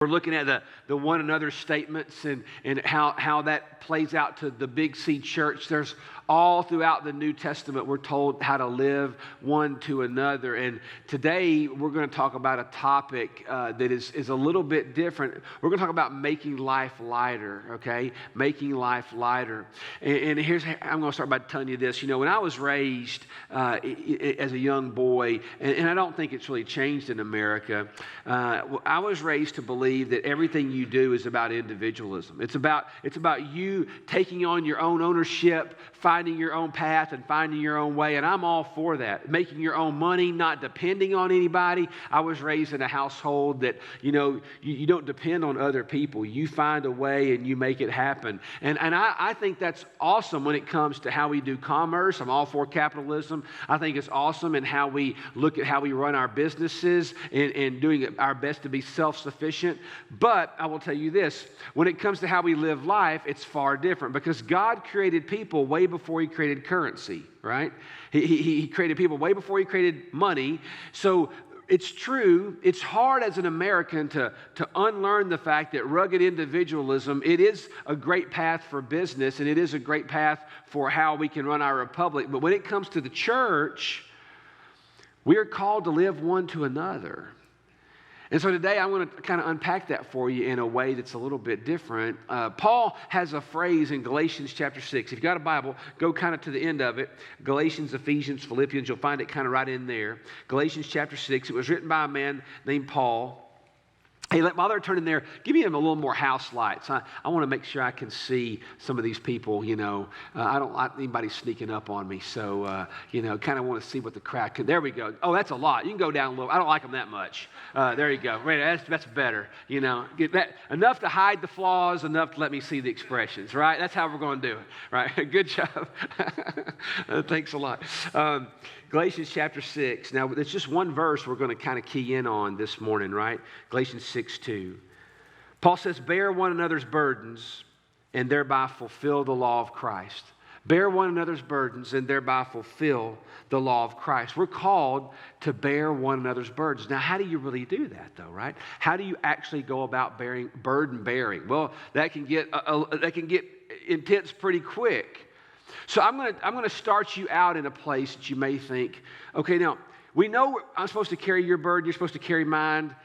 We're looking at the one another statements and how that plays out to the Big C church. There's all throughout the New Testament, we're told how to live one to another. And today, we're going to talk about a topic that is a little bit different. We're going to talk about making life lighter, okay? Making life lighter. And I'm going to start by telling you this. You know, when I was raised as a young boy, and I don't think it's really changed in America, I was raised to believe that everything you do is about individualism. It's about you taking on your own ownership, finding your own path and finding your own way, and I'm all for that. Making your own money, not depending on anybody. I was raised in a household that, you know, you don't depend on other people. You find a way and you make it happen. And I think that's awesome when it comes to how we do commerce. I'm all for capitalism. I think it's awesome in how we look at how we run our businesses and doing our best to be self-sufficient. But I will tell you this, when it comes to how we live life, it's far different because God created people way before He created currency, right? He created people way before He created money. So it's true, it's hard as an American to unlearn the fact that rugged individualism, it is a great path for business and it is a great path for how we can run our republic. But when it comes to the church, we are called to live one to another. And so today I want to kind of unpack that for you in a way that's a little bit different. Paul has a phrase in Galatians chapter 6. If you've got a Bible, go kind of to the end of it. Galatians, Ephesians, Philippians, you'll find it kind of right in there. Galatians chapter 6, it was written by a man named Paul. Hey, while they're turning there, give me a little more house lights. I want to make sure I can see some of these people, you know. I don't like anybody sneaking up on me. So, you know, kind of want to see what the crowd could. There we go. Oh, that's a lot. You can go down a little. I don't like them that much. There you go. Right, that's better. You know, get that enough to hide the flaws, enough to let me see the expressions, right? That's how we're going to do it, right? Good job. Thanks a lot. Galatians chapter 6. Now, it's just one verse we're going to kind of key in on this morning, right? Galatians 6:2. Paul says, bear one another's burdens and thereby fulfill the law of Christ. Bear one another's burdens and thereby fulfill the law of Christ. We're called to bear one another's burdens. Now, how do you really do that, though, right? How do you actually go about burden bearing? Well, that can get intense pretty quick. So I'm going to start you out in a place that you may think, okay, now, we know I'm supposed to carry your burden, you're supposed to carry mine.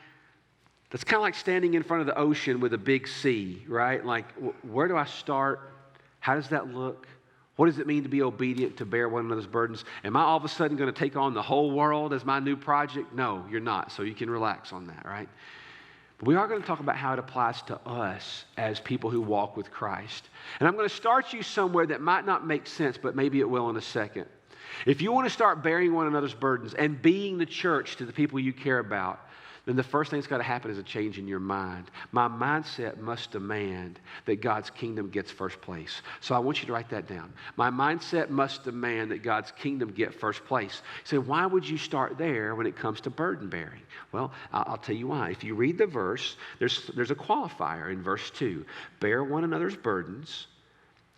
That's kind of like standing in front of the ocean with a big sea, right? Like, where do I start? How does that look? What does it mean to be obedient, to bear one another's burdens? Am I all of a sudden going to take on the whole world as my new project? No, you're not, so you can relax on that, right? But we are going to talk about how it applies to us as people who walk with Christ. And I'm going to start you somewhere that might not make sense, but maybe it will in a second. If you want to start bearing one another's burdens and being the church to the people you care about, then the first thing that's got to happen is a change in your mind. My mindset must demand that God's kingdom gets first place. So I want you to write that down. My mindset must demand that God's kingdom get first place. You say, why would you start there when it comes to burden bearing? Well, I'll tell you why. If you read the verse, there's a qualifier in verse 2. Bear one another's burdens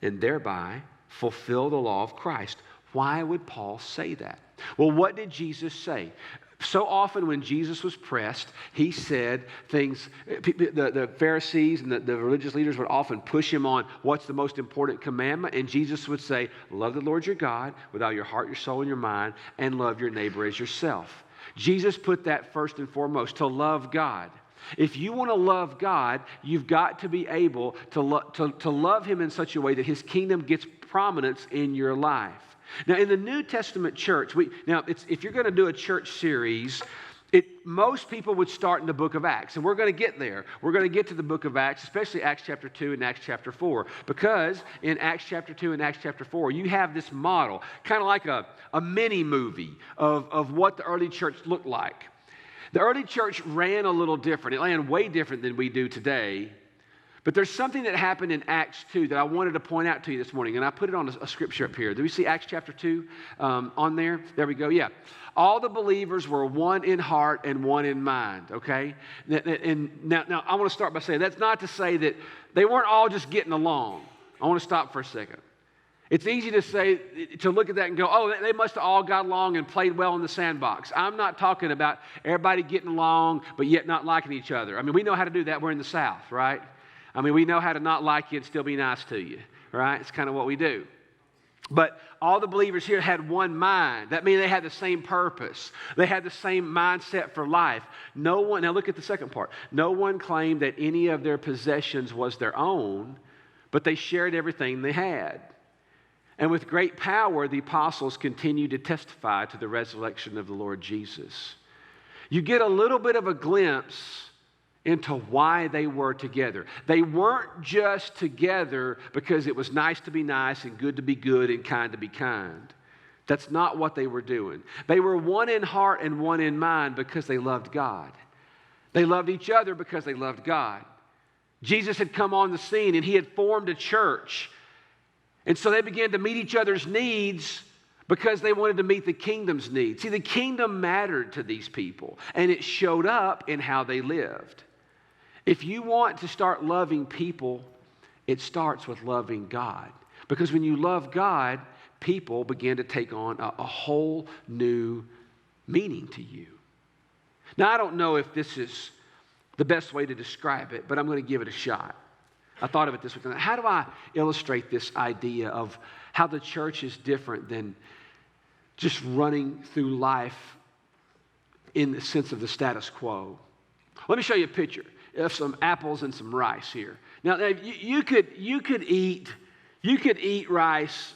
and thereby fulfill the law of Christ. Why would Paul say that? Well, what did Jesus say? So often when Jesus was pressed, he said things, the Pharisees and the religious leaders would often push him on what's the most important commandment. And Jesus would say, love the Lord your God with all your heart, your soul, and your mind, and love your neighbor as yourself. Jesus put that first and foremost, to love God. If you want to love God, you've got to be able to love Him in such a way that His kingdom gets prominence in your life. Now, in the New Testament church, if you're going to do a church series, most people would start in the book of Acts. And we're going to get there. We're going to get to the book of Acts, especially Acts chapter 2 and Acts chapter 4. Because in Acts chapter 2 and Acts chapter 4, you have this model, kind of like a mini movie of what the early church looked like. The early church ran a little different. It ran way different than we do today. But there's something that happened in Acts 2 that I wanted to point out to you this morning, and I put it on a scripture up here. Do we see Acts chapter 2 on there? There we go, yeah. All the believers were one in heart and one in mind, okay? And now I want to start by saying, that's not to say that they weren't all just getting along. I want to stop for a second. It's easy to look at that and go, oh, they must have all got along and played well in the sandbox. I'm not talking about everybody getting along but yet not liking each other. I mean, we know how to do that. We're in the South, right? I mean, we know how to not like you and still be nice to you, right? It's kind of what we do. But all the believers here had one mind. That means they had the same purpose. They had the same mindset for life. Now look at the second part. No one claimed that any of their possessions was their own, but they shared everything they had. And with great power, the apostles continued to testify to the resurrection of the Lord Jesus. You get a little bit of a glimpse into why they were together. They weren't just together because it was nice to be nice and good to be good and kind to be kind. That's not what they were doing. They were one in heart and one in mind because they loved God. They loved each other because they loved God. Jesus had come on the scene and he had formed a church. And so they began to meet each other's needs because they wanted to meet the kingdom's needs. See, the kingdom mattered to these people, and it showed up in how they lived. If you want to start loving people, it starts with loving God. Because when you love God, people begin to take on a whole new meaning to you. Now, I don't know if this is the best way to describe it, but I'm going to give it a shot. I thought of it this way. How do I illustrate this idea of how the church is different than just running through life in the sense of the status quo? Let me show you a picture of some apples and some rice here. Now you could eat rice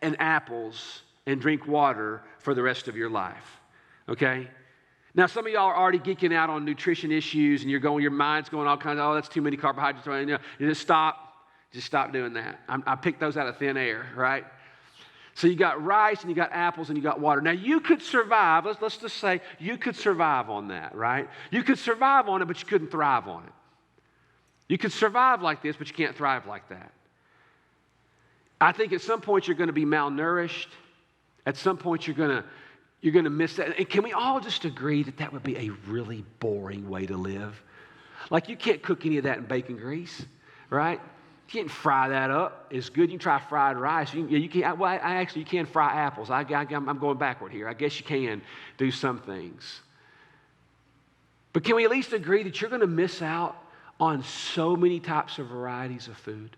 and apples and drink water for the rest of your life. Okay? Now, some of y'all are already geeking out on nutrition issues, and your mind's going all kinds of, oh, that's too many carbohydrates. You just stop doing that. I picked those out of thin air, right? So you got rice, and you got apples, and you got water. Now, you could survive. Let's just say you could survive on that, right? You could survive on it, but you couldn't thrive on it. You could survive like this, but you can't thrive like that. I think at some point you're going to be malnourished. At some point you're going to miss that. And can we all just agree that that would be a really boring way to live? Like, you can't cook any of that in bacon grease, right? You can't fry that up. It's good. You can try fried rice. You can. Well, you can fry apples. I'm going backward here. I guess you can do some things. But can we at least agree that you're going to miss out on so many types of varieties of food?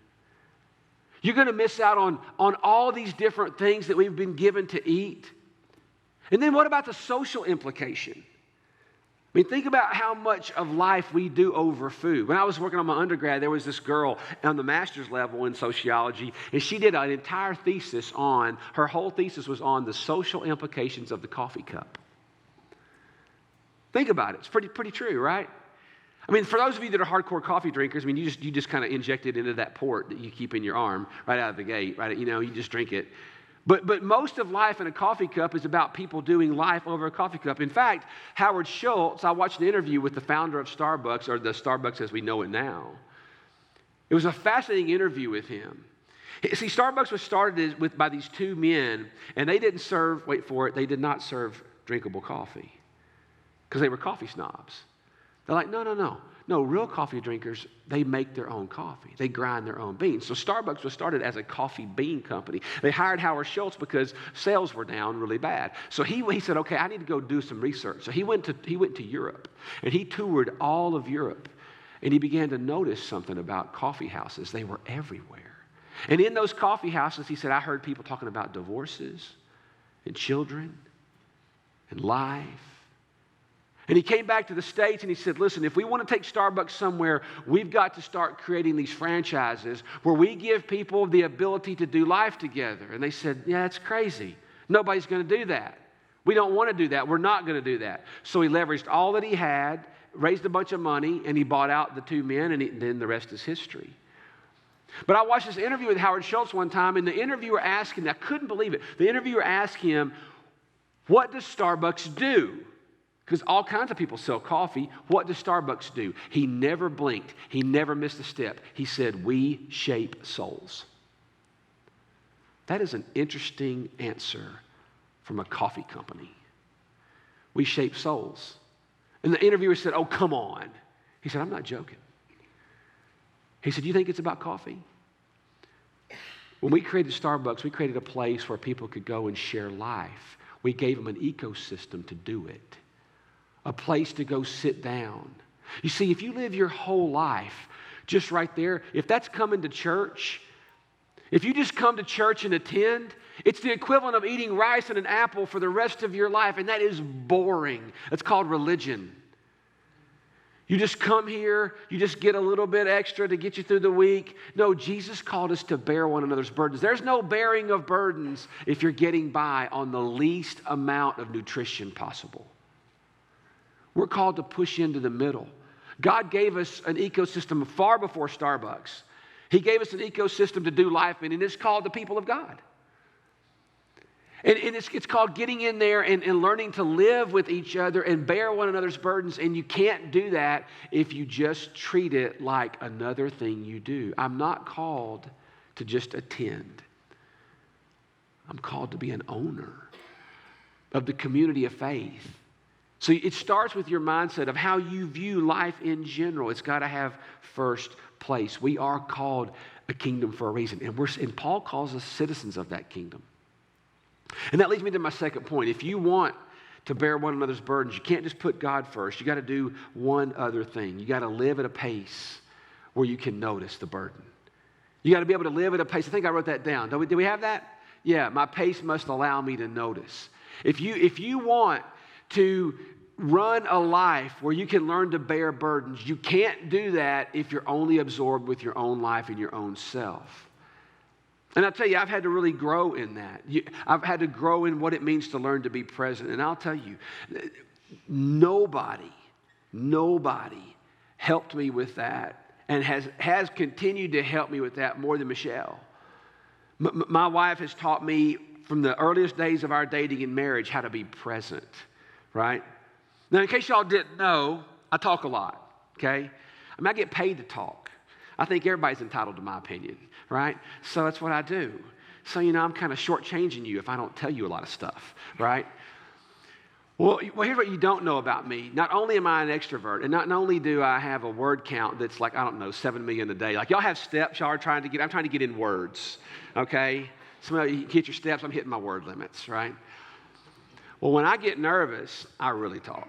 You're going to miss out on all these different things that we've been given to eat. And then what about the social implication? I mean, think about how much of life we do over food. When I was working on my undergrad, there was this girl on the master's level in sociology, and she did an entire thesis her whole thesis was on the social implications of the coffee cup. Think about it. It's pretty true, right? I mean, for those of you that are hardcore coffee drinkers, I mean, you just kind of inject it into that port that you keep in your arm right out of the gate, right? You just drink it. But most of life in a coffee cup is about people doing life over a coffee cup. In fact, Howard Schultz, I watched an interview with the founder of Starbucks, or the Starbucks as we know it now. It was a fascinating interview with him. See, Starbucks was started by these two men, and they didn't serve, wait for it, they did not serve drinkable coffee because they were coffee snobs. They're like, no. No, real coffee drinkers, they make their own coffee. They grind their own beans. So Starbucks was started as a coffee bean company. They hired Howard Schultz because sales were down really bad. So he said, okay, I need to go do some research. So he went to Europe, and he toured all of Europe. And he began to notice something about coffee houses. They were everywhere. And in those coffee houses, he said, I heard people talking about divorces and children and life. And he came back to the States and he said, listen, if we want to take Starbucks somewhere, we've got to start creating these franchises where we give people the ability to do life together. And they said, yeah, it's crazy. Nobody's going to do that. We don't want to do that. We're not going to do that. So he leveraged all that he had, raised a bunch of money, and he bought out the two men, and then the rest is history. But I watched this interview with Howard Schultz one time, and the interviewer asked him, I couldn't believe it. The interviewer asked him, what does Starbucks do? Because all kinds of people sell coffee. What does Starbucks do? He never blinked. He never missed a step. He said, we shape souls. That is an interesting answer from a coffee company. We shape souls. And the interviewer said, oh, come on. He said, I'm not joking. He said, you think it's about coffee? When we created Starbucks, we created a place where people could go and share life. We gave them an ecosystem to do it, a place to go sit down. You see, if you live your whole life just right there, if that's coming to church, if you just come to church and attend, it's the equivalent of eating rice and an apple for the rest of your life, and that is boring. That's called religion. You just come here, you just get a little bit extra to get you through the week. No, Jesus called us to bear one another's burdens. There's no bearing of burdens if you're getting by on the least amount of nutrition possible. We're called to push into the middle. God gave us an ecosystem far before Starbucks. He gave us an ecosystem to do life in, and it's called the people of God. And it's called getting in there and learning to live with each other and bear one another's burdens. And you can't do that if you just treat it like another thing you do. I'm not called to just attend. I'm called to be an owner of the community of faith. So it starts with your mindset of how you view life in general. It's got to have first place. We are called a kingdom for a reason. And Paul calls us citizens of that kingdom. And that leads me to my second point. If you want to bear one another's burdens, you can't just put God first. You got to do one other thing. You got to live at a pace where you can notice the burden. You got to be able to live at a pace. I think I wrote that down. Do we have that? Yeah, my pace must allow me to notice. If you want to run a life where you can learn to bear burdens, you can't do that if you're only absorbed with your own life and your own self. And I'll tell you, I've had to really grow in that. I've had to grow in what it means to learn to be present. And I'll tell you, nobody helped me with that and has continued to help me with that more than Michelle. My wife has taught me from the earliest days of our dating and marriage how to be present, right? Now, in case y'all didn't know, I talk a lot, okay? I mean, I get paid to talk. I think everybody's entitled to my opinion, right? So that's what I do. So, I'm kind of shortchanging you if I don't tell you a lot of stuff, right? Well, here's what you don't know about me. Not only am I an extrovert, and not only do I have a word count that's like, 7 million a day. Like, y'all have steps y'all are trying to get. I'm trying to get in words, okay? Some of you hit your steps, I'm hitting my word limits, right? Well, when I get nervous, I really talk.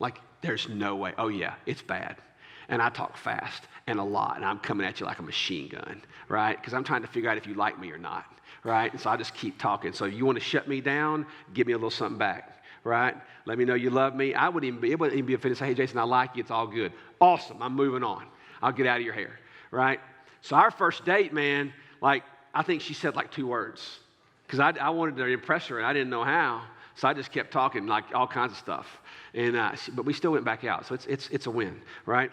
Like, there's no way. Oh, yeah, it's bad. And I talk fast and a lot, and I'm coming at you like a machine gun, right? Because I'm trying to figure out if you like me or not, right? And so I just keep talking. So if you want to shut me down, give me a little something back, right? Let me know you love me. It wouldn't even be offended to say, hey, Jason, I like you. It's all good. Awesome. I'm moving on. I'll get out of your hair, right? So our first date, man, like, I think she said like 2 words because I wanted to impress her, and I didn't know how. So I just kept talking like all kinds of stuff. And but we still went back out. So it's a win, right?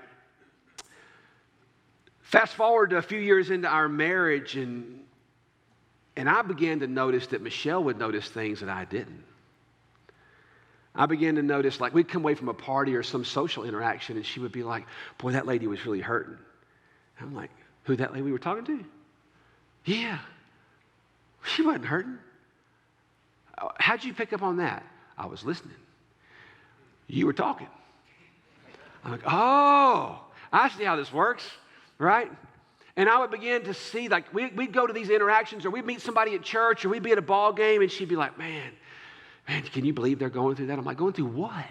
Fast forward to a few years into our marriage, and I began to notice that Michelle would notice things that I didn't. I began to notice, like, we'd come away from a party or some social interaction, and she would be like, boy, that lady was really hurting. And I'm like, who, that lady we were talking to? Yeah. She wasn't hurting. How'd you pick up on that? I was listening. You were talking. I'm like, oh, I see how this works. Right? And I would begin to see, like, we'd go to these interactions, or we'd meet somebody at church, or we'd be at a ball game, and she'd be like, man, can you believe they're going through that? I'm like, going through what?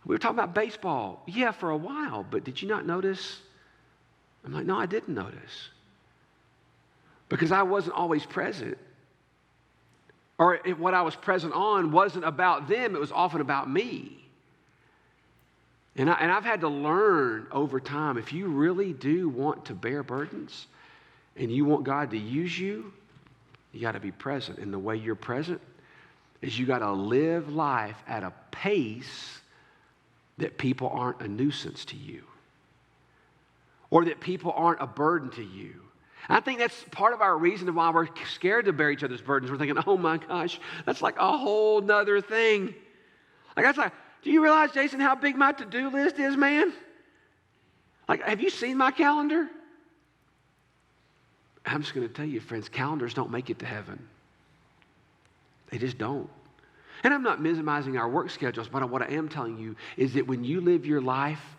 We were talking about baseball. Yeah, for a while, but did you not notice? I'm like, no, I didn't notice. Because I wasn't always present. Or what I was present on wasn't about them, it was often about me. And I've had to learn over time, if you really do want to bear burdens and you want God to use you, you got to be present. And the way you're present is you got to live life at a pace that people aren't a nuisance to you or that people aren't a burden to you. I think that's part of our reason why we're scared to bear each other's burdens. We're thinking, oh my gosh, that's like a whole nother thing. Like, that's like, do you realize, Jason, how big my to-do list is, man? Like, have you seen my calendar? I'm just going to tell you, friends, calendars don't make it to heaven. They just don't. And I'm not minimizing our work schedules, but what I am telling you is that when you live your life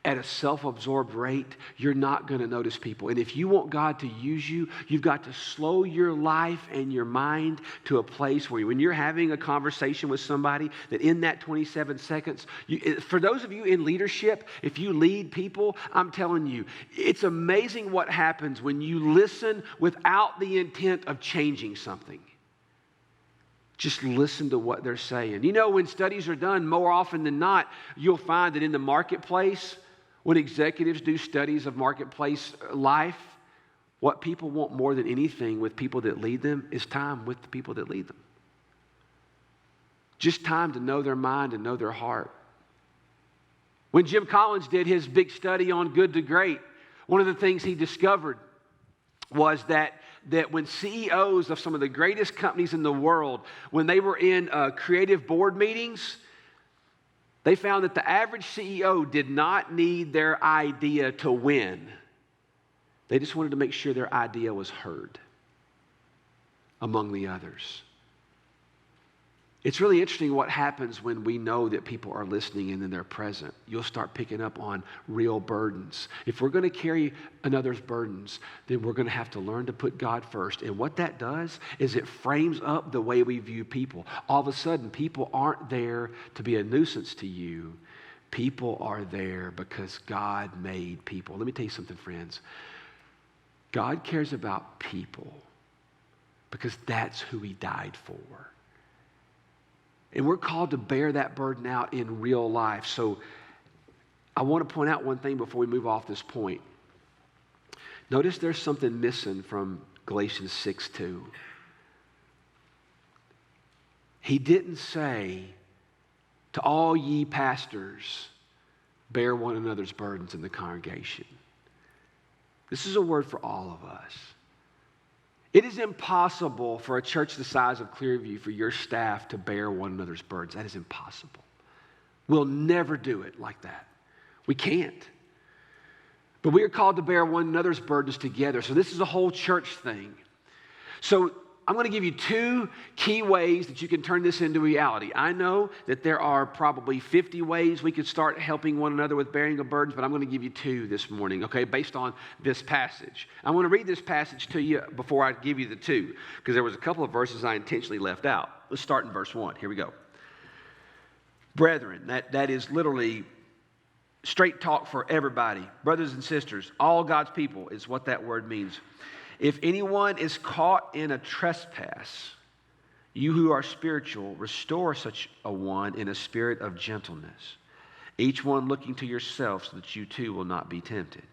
at a self-absorbed rate, you're not going to notice people. And if you want God to use you, you've got to slow your life and your mind to a place where when you're having a conversation with somebody, that in that 27 seconds, for those of you in leadership, if you lead people, I'm telling you, it's amazing what happens when you listen without the intent of changing something. Just listen to what they're saying. You know, when studies are done, more often than not, you'll find that in the marketplace, when executives do studies of marketplace life, what people want more than anything with people that lead them is time with the people that lead them. Just time to know their mind and know their heart. When Jim Collins did his big study on good to great, one of the things he discovered was that when CEOs of some of the greatest companies in the world, when they were in creative board meetings, they found that the average CEO did not need their idea to win. They just wanted to make sure their idea was heard among the others. It's really interesting what happens when we know that people are listening and then they're present. You'll start picking up on real burdens. If we're going to carry another's burdens, then we're going to have to learn to put God first. And what that does is it frames up the way we view people. All of a sudden, people aren't there to be a nuisance to you. People are there because God made people. Let me tell you something, friends. God cares about people because that's who He died for. And we're called to bear that burden out in real life. So I want to point out one thing before we move off this point. Notice there's something missing from Galatians 6:2. He didn't say, to all ye pastors, bear one another's burdens in the congregation. This is a word for all of us. It is impossible for a church the size of ClearView for your staff to bear one another's burdens. That is impossible. We'll never do it like that. We can't. But we are called to bear one another's burdens together. So this is a whole church thing. So I'm going to give you two key ways that you can turn this into reality. I know that there are probably 50 ways we could start helping one another with bearing of burdens, but I'm going to give you two this morning, okay, based on this passage. I'm going to read this passage to you before I give you the two, because there was a couple of verses I intentionally left out. Let's start in verse 1. Here we go. Brethren, that is literally straight talk for everybody. Brothers and sisters, all God's people is what that word means. If anyone is caught in a trespass, you who are spiritual, restore such a one in a spirit of gentleness, each one looking to yourself so that you too will not be tempted.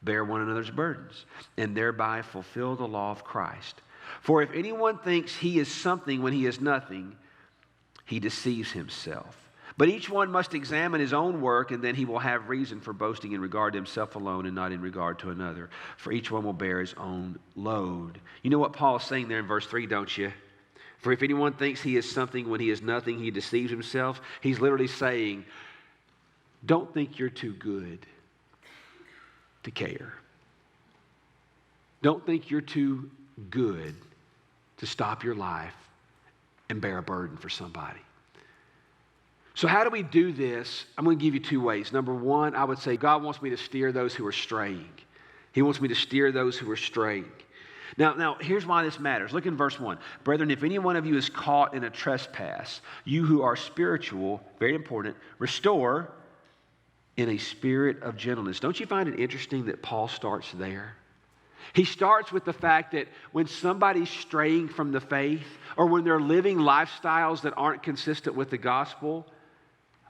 Bear one another's burdens, and thereby fulfill the law of Christ. For if anyone thinks he is something when he is nothing, he deceives himself. But each one must examine his own work, and then he will have reason for boasting in regard to himself alone and not in regard to another. For each one will bear his own load. You know what Paul is saying there in verse 3, don't you? For if anyone thinks he is something when he is nothing, he deceives himself. He's literally saying, don't think you're too good to care. Don't think you're too good to stop your life and bear a burden for somebody. So how do we do this? I'm going to give you two ways. Number one, I would say God wants me to steer those who are straying. He wants me to steer those who are straying. Now, here's why this matters. Look in verse 1. Brethren, if any one of you is caught in a trespass, you who are spiritual, very important, restore in a spirit of gentleness. Don't you find it interesting that Paul starts there? He starts with the fact that when somebody's straying from the faith or when they're living lifestyles that aren't consistent with the gospel,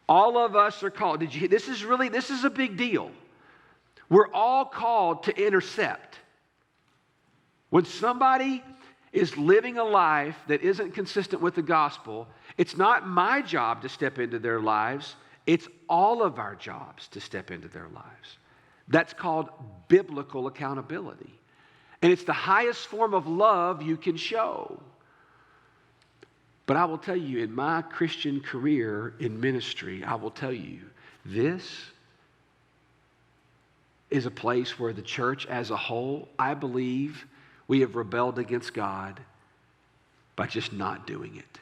all of us are called. This is a big deal. We're all called to intercept. When somebody is living a life that isn't consistent with the gospel, it's not my job to step into their lives. It's all of our jobs to step into their lives. That's called biblical accountability. And it's the highest form of love you can show. But I will tell you, in my Christian career in ministry, I will tell you, this is a place where the church as a whole, I believe, we have rebelled against God by just not doing it.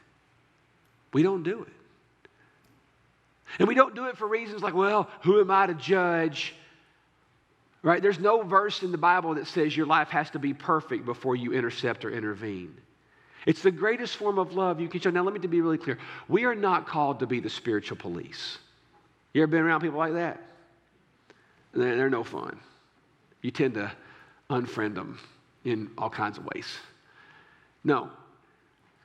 We don't do it. And we don't do it for reasons like, well, who am I to judge? Right? There's no verse in the Bible that says your life has to be perfect before you intercept or intervene. It's the greatest form of love you can show. Now, let me be really clear. We are not called to be the spiritual police. You ever been around people like that? They're no fun. You tend to unfriend them in all kinds of ways. No.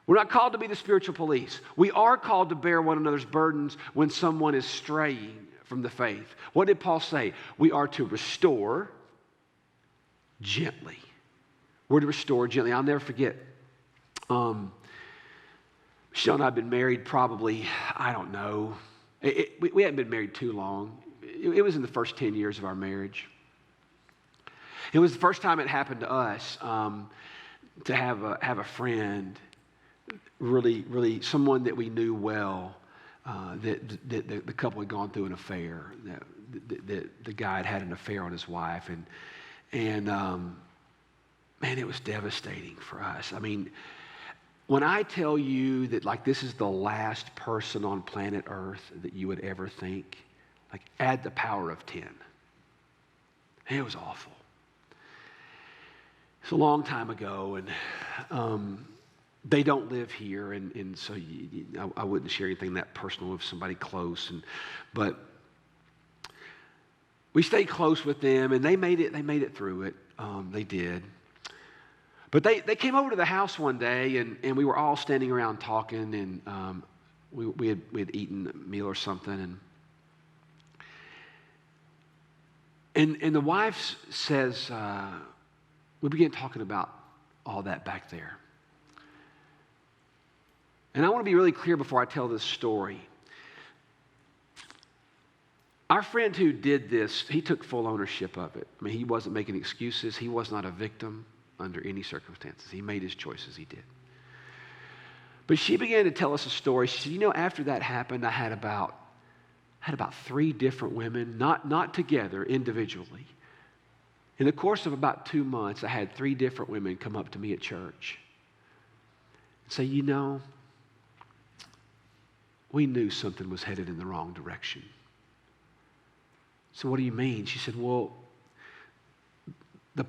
We're not called to be the spiritual police. We are called to bear one another's burdens when someone is straying from the faith. What did Paul say? We are to restore gently. We're to restore gently. I'll never forget. Michelle and I have been married probably, I don't know. We hadn't been married too long. It was in the first 10 years of our marriage. It was the first time it happened to us to have a friend, really someone that we knew well, that the couple had gone through an affair. That the guy had an affair on his wife, and man, it was devastating for us. I mean, when I tell you that like this is the last person on planet Earth that you would ever think, like add the power of 10. It was awful. It's a long time ago, and they don't live here, and so I wouldn't share anything that personal with somebody close. But we stayed close with them, and they made it through it. They did. But they came over to the house one day, and we were all standing around talking, and we had eaten a meal or something, and the wife says, we began talking about all that back there. And I want to be really clear before I tell this story. Our friend who did this, he took full ownership of it. I mean, he wasn't making excuses. He was not a victim under any circumstances. He made his choices. He did. But she began to tell us a story. She said, after that happened, I had about 3 different women, not together, individually. In the course of about 2 months, I had 3 different women come up to me at church and say, we knew something was headed in the wrong direction. So what do you mean? She said, well, the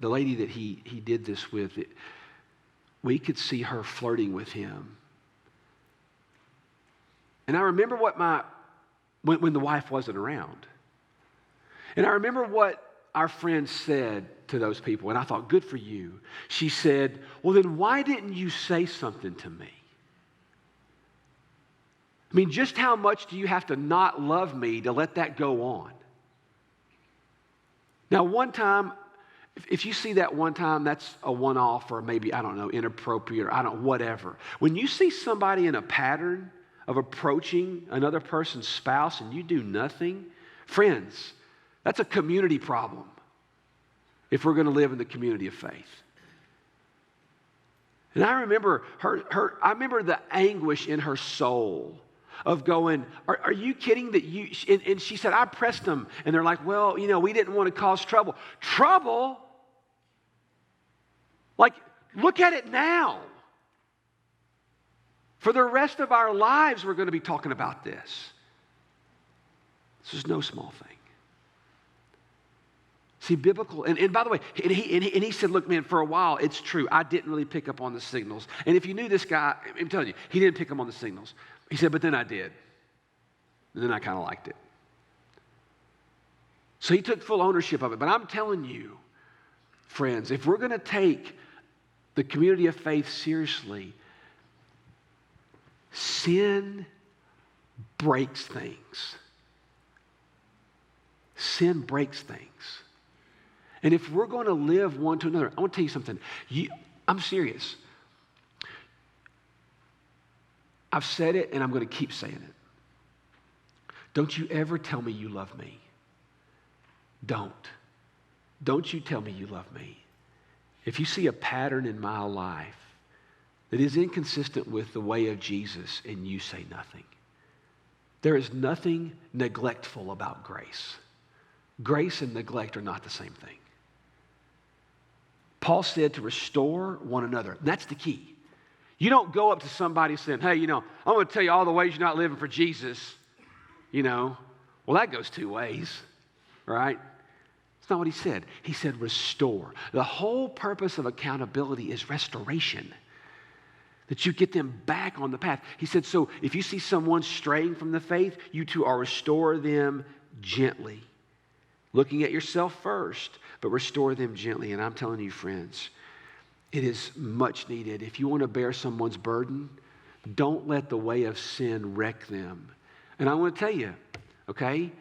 lady that he did this with, we could see her flirting with him. And I remember when the wife wasn't around. And I remember what our friend said to those people, and I thought, good for you. She said, well, then why didn't you say something to me? I mean, just how much do you have to not love me to let that go on? Now, one time, if you see that one time, that's a one-off or maybe, I don't know, inappropriate or whatever. When you see somebody in a pattern of approaching another person's spouse and you do nothing, friends, that's a community problem if we're going to live in the community of faith. And I remember I remember the anguish in her soul of going, are you kidding that you, and she said, I pressed them, and they're like, well, we didn't want to cause trouble. Trouble? Like, look at it now. For the rest of our lives, we're going to be talking about this. This is no small thing. See, biblical, and by the way, and he said, look, man, for a while, it's true. I didn't really pick up on the signals. And if you knew this guy, I'm telling you, he didn't pick up on the signals. He said, but then I did. And then I kind of liked it. So he took full ownership of it. But I'm telling you, friends, if we're going to take the community of faith seriously, sin breaks things. Sin breaks things. And if we're going to live one to another, I want to tell you something. I'm serious. I've said it and I'm going to keep saying it. Don't you ever tell me you love me. Don't. Don't you tell me you love me. If you see a pattern in my life that is inconsistent with the way of Jesus and you say nothing, there is nothing neglectful about grace. Grace and neglect are not the same thing. Paul said to restore one another. That's the key. You don't go up to somebody saying, hey, I'm going to tell you all the ways you're not living for Jesus. Well, that goes two ways, right? That's not what he said. He said restore. The whole purpose of accountability is restoration, that you get them back on the path. He said, so if you see someone straying from the faith, you too are restore them gently. Looking at yourself first, but restore them gently. And I'm telling you, friends, it is much needed. If you want to bear someone's burden, don't let the way of sin wreck them. And I want to tell you, okay,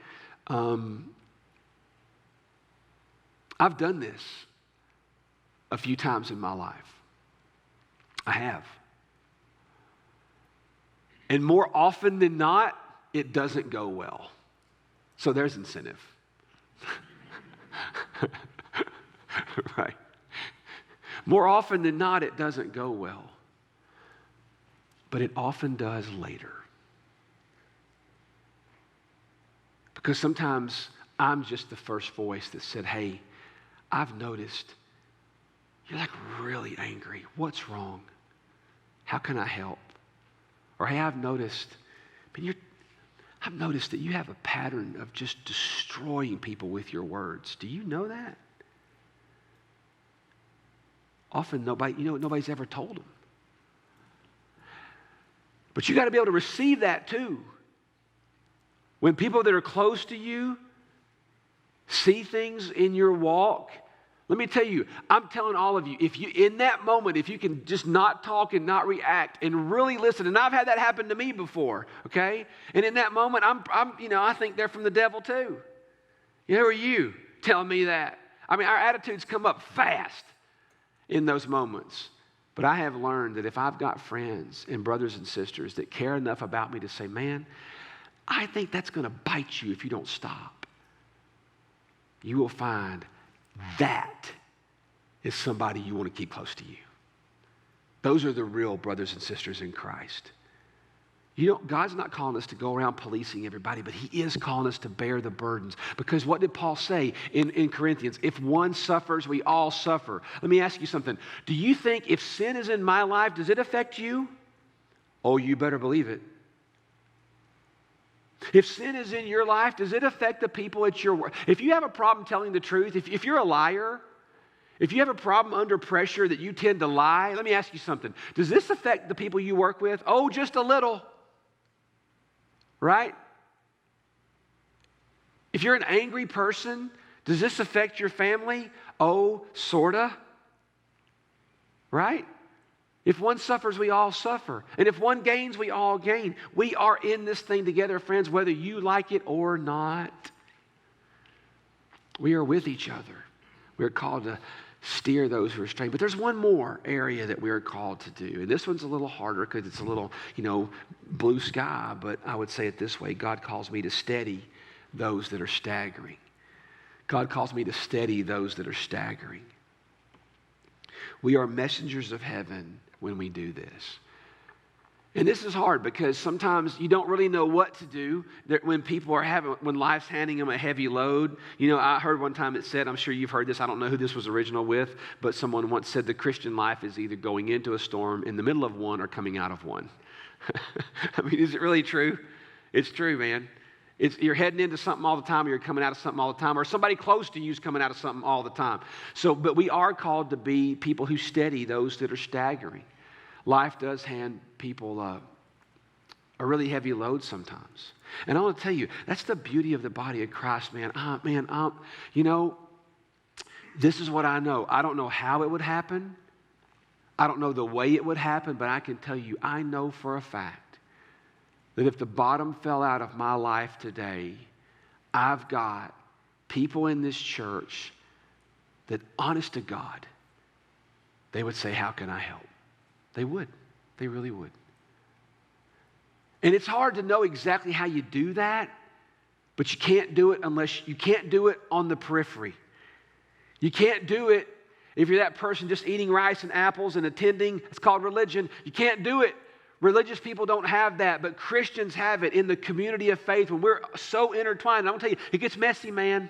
I've done this a few times in my life. I have. And more often than not, it doesn't go well. So there's incentive. Right. More often than not, it doesn't go well. But it often does later. Because sometimes I'm just the first voice that said, hey, I've noticed you're like really angry. What's wrong? How can I help? Or hey, I've noticed that you have a pattern of just destroying people with your words. Do you know that? Often nobody's ever told them. But you got to be able to receive that too. When people that are close to you see things in your walk, let me tell you, I'm telling all of you, if you in that moment, if you can just not talk and not react and really listen, and I've had that happen to me before, okay? And in that moment, I think they're from the devil too. Who are you telling me that? I mean, our attitudes come up fast in those moments. But I have learned that if I've got friends and brothers and sisters that care enough about me to say, man, I think that's going to bite you if you don't stop, you will find that is somebody you want to keep close to you. Those are the real brothers and sisters in Christ. God's not calling us to go around policing everybody, but he is calling us to bear the burdens. Because what did Paul say in Corinthians? If one suffers, we all suffer. Let me ask you something. Do you think if sin is in my life, does it affect you? Oh, you better believe it. If sin is in your life, does it affect the people at your work? If you have a problem telling the truth, if you're a liar, if you have a problem under pressure that you tend to lie, let me ask you something. Does this affect the people you work with? Oh, just a little. Right? If you're an angry person, does this affect your family? Oh, sorta. Right? If one suffers, we all suffer. And if one gains, we all gain. We are in this thing together, friends, whether you like it or not. We are with each other. We are called to steer those who are straying. But there's one more area that we are called to do. And this one's a little harder because it's a little, blue sky. But I would say it this way. God calls me to steady those that are staggering. God calls me to steady those that are staggering. We are messengers of heaven when we do this. And this is hard because sometimes you don't really know what to do when when life's handing them a heavy load. I heard one time it said, I'm sure you've heard this, I don't know who this was original with, but someone once said the Christian life is either going into a storm, in the middle of one, or coming out of one. I mean, is it really true? It's true, man. You're heading into something all the time, or you're coming out of something all the time, or somebody close to you is coming out of something all the time. But we are called to be people who steady those that are staggering. Life does hand people a really heavy load sometimes. And I want to tell you, that's the beauty of the body of Christ, man. This is what I know. I don't know how it would happen. I don't know the way it would happen, but I can tell you, I know for a fact that if the bottom fell out of my life today, I've got people in this church that, honest to God, they would say, how can I help? They would. They really would. And it's hard to know exactly how you do that, but you can't do it you can't do it on the periphery. You can't do it if you're that person just eating rice and apples and attending. It's called religion. You can't do it. Religious people don't have that, but Christians have it in the community of faith when we're so intertwined. And I'm going to tell you, it gets messy, man.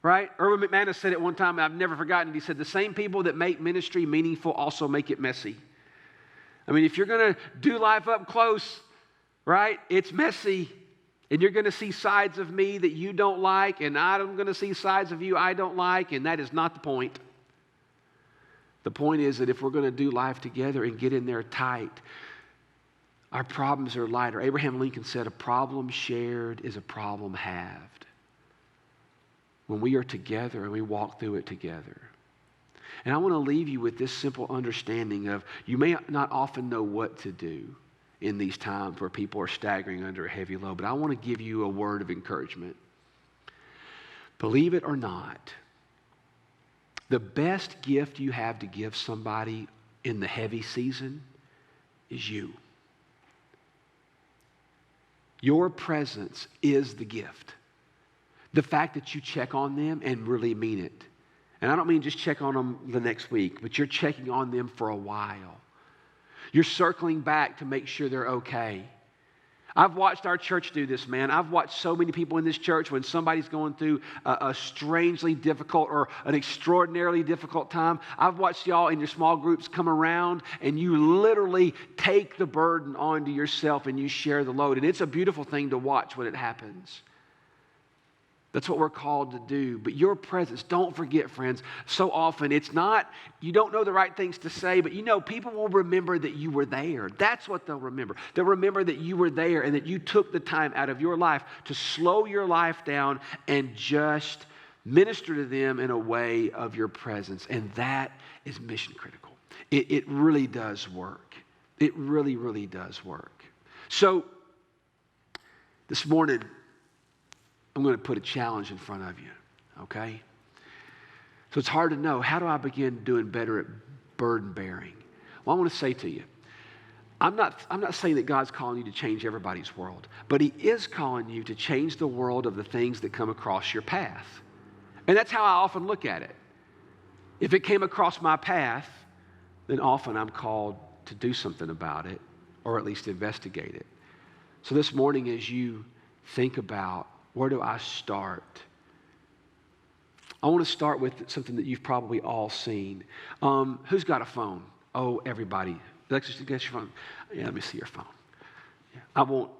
Right? Erwin McManus said it one time, and I've never forgotten it. He said, the same people that make ministry meaningful also make it messy. I mean, if you're going to do life up close, right, it's messy. And you're going to see sides of me that you don't like, and I'm going to see sides of you I don't like, and that is not the point. The point is that if we're going to do life together and get in there tight, our problems are lighter. Abraham Lincoln said, a problem shared is a problem halved. When we are together and we walk through it together. And I want to leave you with this simple understanding of you may not often know what to do in these times where people are staggering under a heavy load, but I want to give you a word of encouragement. Believe it or not, the best gift you have to give somebody in the heavy season is you. Your presence is the gift. The fact that you check on them and really mean it. And I don't mean just check on them the next week, but you're checking on them for a while. You're circling back to make sure they're okay. I've watched our church do this, man. I've watched so many people in this church when somebody's going through a strangely difficult or an extraordinarily difficult time. I've watched y'all in your small groups come around and you literally take the burden onto yourself and you share the load. And it's a beautiful thing to watch when it happens. That's what we're called to do. But your presence, don't forget, friends, so often it's not, you don't know the right things to say, but you know, people will remember that you were there. That's what they'll remember. They'll remember that you were there and that you took the time out of your life to slow your life down and just minister to them in a way of your presence. And that is mission critical. It really does work. It really, really does work. So this morning, I'm going to put a challenge in front of you, okay? So it's hard to know, how do I begin doing better at burden bearing? Well, I want to say to you, I'm not saying that God's calling you to change everybody's world, but He is calling you to change the world of the things that come across your path. And that's how I often look at it. If it came across my path, then often I'm called to do something about it, or at least investigate it. So this morning, as you think about, where do I start? I want to start with something that you've probably all seen. Who's got a phone? Oh, everybody. Alexis, you got your phone? Yeah, let me see your phone. Yeah. I won't.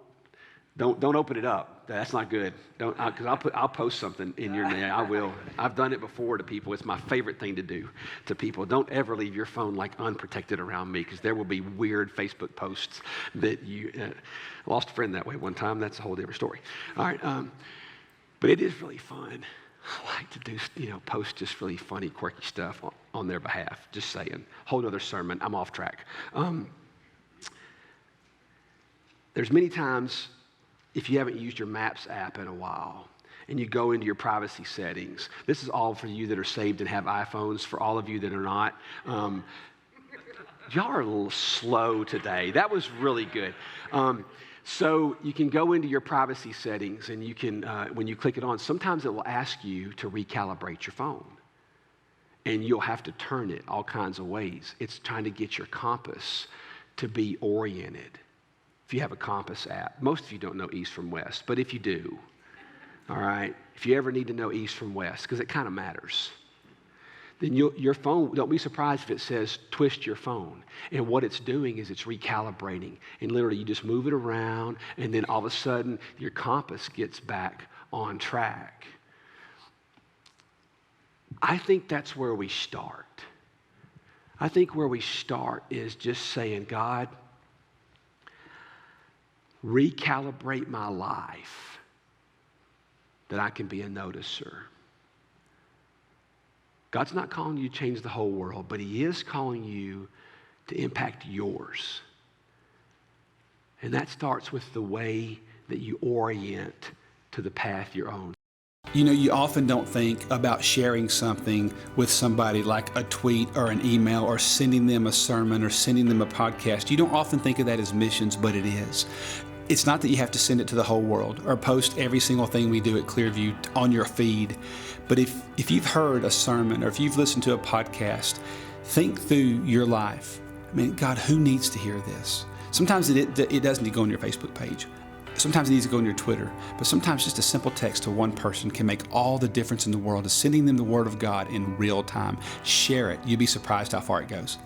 Don't open it up. That's not good. Don't, because I'll post something in your name. I will. I've done it before to people. It's my favorite thing to do to people. Don't ever leave your phone like unprotected around me, because there will be weird Facebook posts that you lost a friend that way one time. That's a whole different story. All right, but it is really fun. I like to do, post just really funny, quirky stuff on their behalf. Just saying. Whole other sermon. I'm off track. There's many times, if you haven't used your Maps app in a while, and you go into your privacy settings, this is all for you that are saved and have iPhones. For all of you that are not, y'all are a little slow today. That was really good. So you can go into your privacy settings, and you can, when you click it on, sometimes it will ask you to recalibrate your phone. And you'll have to turn it all kinds of ways. It's trying to get your compass to be oriented. If you have a compass app, most of you don't know east from west, but if you do, all right, if you ever need to know east from west, because it kind of matters, then your phone, don't be surprised if it says twist your phone. And what it's doing is it's recalibrating. And literally you just move it around, and then all of a sudden your compass gets back on track. I think that's where we start. I think where we start is just saying, God, recalibrate my life that I can be a noticer. God's not calling you to change the whole world, but He is calling you to impact yours. And that starts with the way that you orient to the path you're on. You often don't think about sharing something with somebody like a tweet or an email or sending them a sermon or sending them a podcast. You don't often think of that as missions, but it is. It's not that you have to send it to the whole world or post every single thing we do at ClearView on your feed. But if you've heard a sermon or if you've listened to a podcast, think through your life. I mean, God, who needs to hear this? Sometimes it doesn't need to go on your Facebook page. Sometimes it needs to go on your Twitter. But sometimes just a simple text to one person can make all the difference in the world, is sending them the Word of God in real time. Share it. You'd be surprised how far it goes.